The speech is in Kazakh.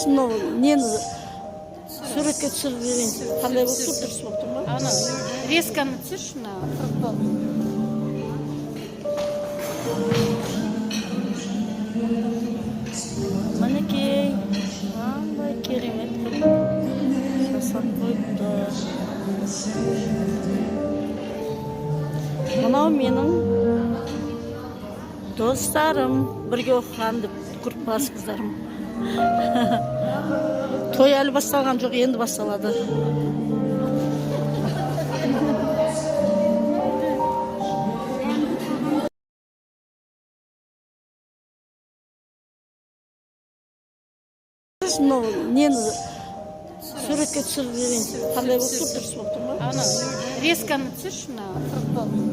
мынау нені суретке түсіріп берейін. Қандай болып тұр, дұрыс болып тұр ма? Ана резканы түсірші мына фруктон. Мінекей, қандай керемет қылып жасап қойыпты. Мынау менің достарым, бірге оқыған деп группас қыздарым. Той әлі басталған жоқ, енді басталады. Мынау нені суретке түсіріп берейін. Қандай болып тұр, дұрыс болып тұр ма? Ана резканы түсірші мына фруктон.